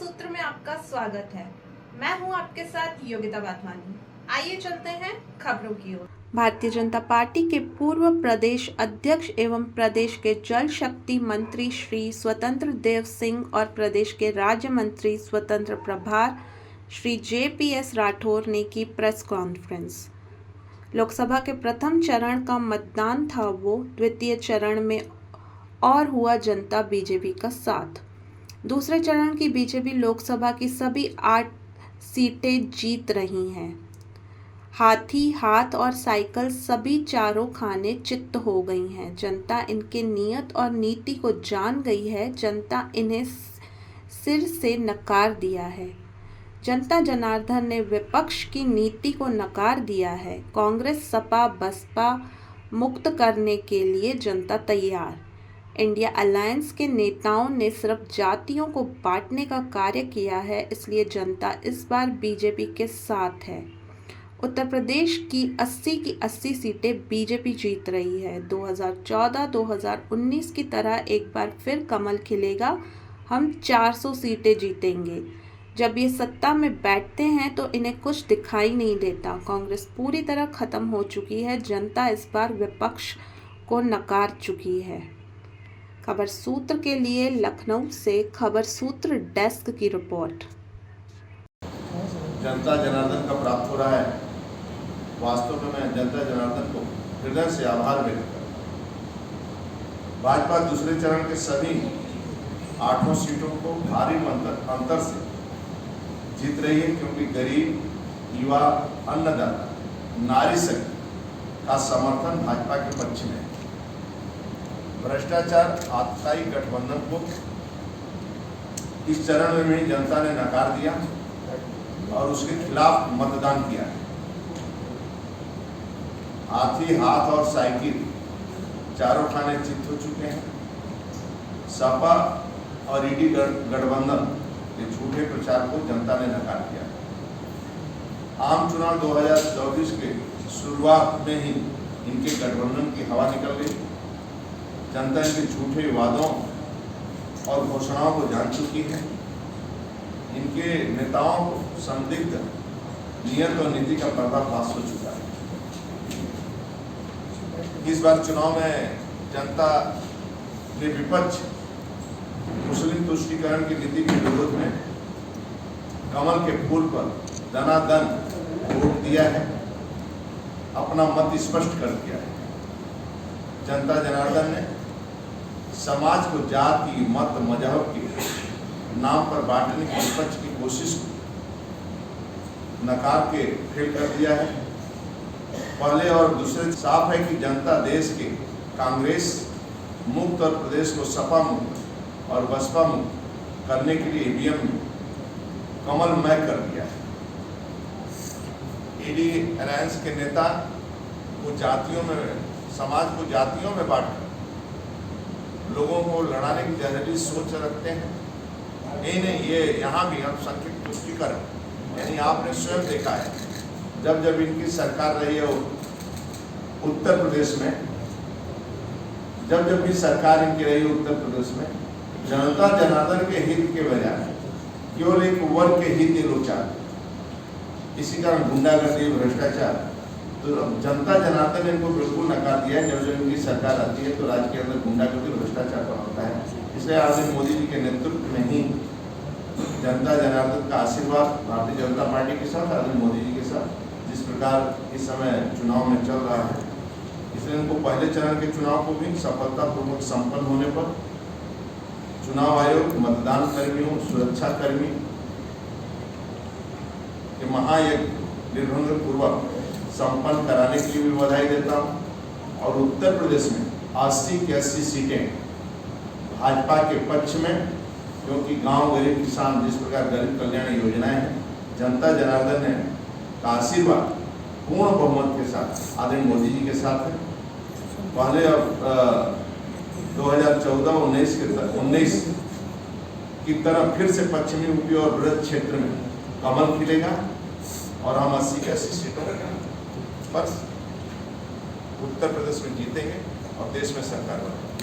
सूत्र में आपका स्वागत है। मैं हूं आपके साथ योगिता वाधवानी। आइए चलते हैं खबरों की ओर। भारतीय जनता पार्टी के पूर्व प्रदेश अध्यक्ष एवं प्रदेश के जल शक्ति मंत्री श्री स्वतंत्र देव सिंह और प्रदेश के राज्य मंत्री स्वतंत्र प्रभार श्री JPS राठौर ने की प्रेस कॉन्फ्रेंस। लोकसभा के प्रथम चरण का मतदान था वो द्वितीय चरण में और हुआ जनता बीजेपी का साथ। दूसरे चरण की बीजेपी लोकसभा की सभी 8 सीटें जीत रही हैं। हाथी हाथ और साइकिल सभी चारों खाने चित्त हो गई हैं। जनता इनके नियत और नीति को जान गई है। जनता इन्हें सिर से नकार दिया है। जनता जनार्दन ने विपक्ष की नीति को नकार दिया है। कांग्रेस सपा बसपा मुक्त करने के लिए जनता तैयार। इंडिया अलायंस के नेताओं ने सिर्फ जातियों को बांटने का कार्य किया है, इसलिए जनता इस बार बीजेपी के साथ है। उत्तर प्रदेश की 80 सीटें बीजेपी जीत रही है। 2014-2019 की तरह एक बार फिर कमल खिलेगा। हम 400 सीटें जीतेंगे। जब ये सत्ता में बैठते हैं तो इन्हें कुछ दिखाई नहीं देता। कांग्रेस पूरी तरह खत्म हो चुकी है। जनता इस बार विपक्ष को नकार चुकी है। खबर सूत्र के लिए लखनऊ से खबर सूत्र डेस्क की रिपोर्ट। जनता जनार्दन का प्राप्त हो रहा है। वास्तव में मैं जनता जनार्दन को हृदय से आभार व्यक्त करता हूँ। भाजपा दूसरे चरण के सभी 8 सीटों को भारी अंतर से जीत रही है, क्योंकि गरीब, युवा, अन्नदाता, नारी शक्ति का समर्थन भाजपा के पक्ष में है। भ्रष्टाचार आपत्तिकाई गठबंधन को इस चरण में भी जनता ने नकार दिया और उसके खिलाफ मतदान किया। हाथी हाथ और साइकिल चारों खाने चित हो चुके हैं। सपा और ईडी गठबंधन के झूठे प्रचार को जनता ने नकार दिया। आम चुनाव 2024 के शुरुआत में ही इनके गठबंधन की हवा निकल गई। जनता इनके झूठे वादों और घोषणाओं को जान चुकी है। इनके नेताओं को संदिग्ध नियत और नीति का पर्दाफाश हो चुका है। इस बार चुनाव में जनता ने विपक्ष मुस्लिम तुष्टीकरण की नीति के विरोध में कमल के फूल पर दनादन वोट दिया है, अपना मत स्पष्ट कर दिया है। जनता जनार्दन ने समाज को जाति, मत, मजहब के नाम पर बांटने की विपक्ष की कोशिश को नकार के फेल कर दिया है। पहले और दूसरे साफ है कि जनता देश के कांग्रेस मुक्त और प्रदेश को सपा मुक्त और बसपा मुक्त करने के लिए ईवीएम में कमलमय कर दिया है। ईडी अलायंस के नेता वो जातियों में, समाज को जातियों में बांट लोगों को लड़ाने की जहरीली सोच रखते हैं। नहीं, ये यहाँ भी अल्पसंख्यक तुष्टीकरण, यानी आपने स्वयं देखा है जब इनकी सरकार रही है उत्तर प्रदेश में, जब भी सरकार इनकी रही उत्तर प्रदेश में, जनता जनार्दन के हित के बजाय केवल एक वर्ग के हित ये लोग चाहते। इसी कारण गुंडागर्दी, भ्रष्टाचार, तो जनता जनार्दन ने इनको बिल्कुल नकार दिया है। जब इनकी सरकार आती है तो राज्य के अंदर गुंडागर्दी, भ्रष्टाचार का होता है। इसलिए आदरणीय मोदी जी के नेतृत्व में ही जनता जनार्दन का आशीर्वाद भारतीय जनता पार्टी के साथ, आदरणीय मोदी जी के साथ, जिस प्रकार इस समय चुनाव में चल रहा है, इसलिए इनको पहले चरण के चुनाव को भी सफलतापूर्वक संपन्न होने पर चुनाव आयोग, मतदान कर्मियों, सुरक्षा कर्मी के महायज्ञ निर्भंग पूर्वक संपन्न कराने के लिए भी बधाई देता हूँ। और उत्तर प्रदेश में 80 की 80 सीटें भाजपा के पक्ष में, क्योंकि गांव, गरीब, किसान, जिस प्रकार गरीब कल्याण योजनाएं हैं, जनता जनार्दन ने का आशीर्वाद पूर्ण बहुमत के साथ आदरणीय मोदी जी के साथ है। पहले अब 2014-19 की तरह फिर से पश्चिमी यूपी और बृहद क्षेत्र में कमल खिलेगा और हम 80 की 80 सीटों पर उत्तर प्रदेश में जीतेंगे और देश में सरकार बनेगी।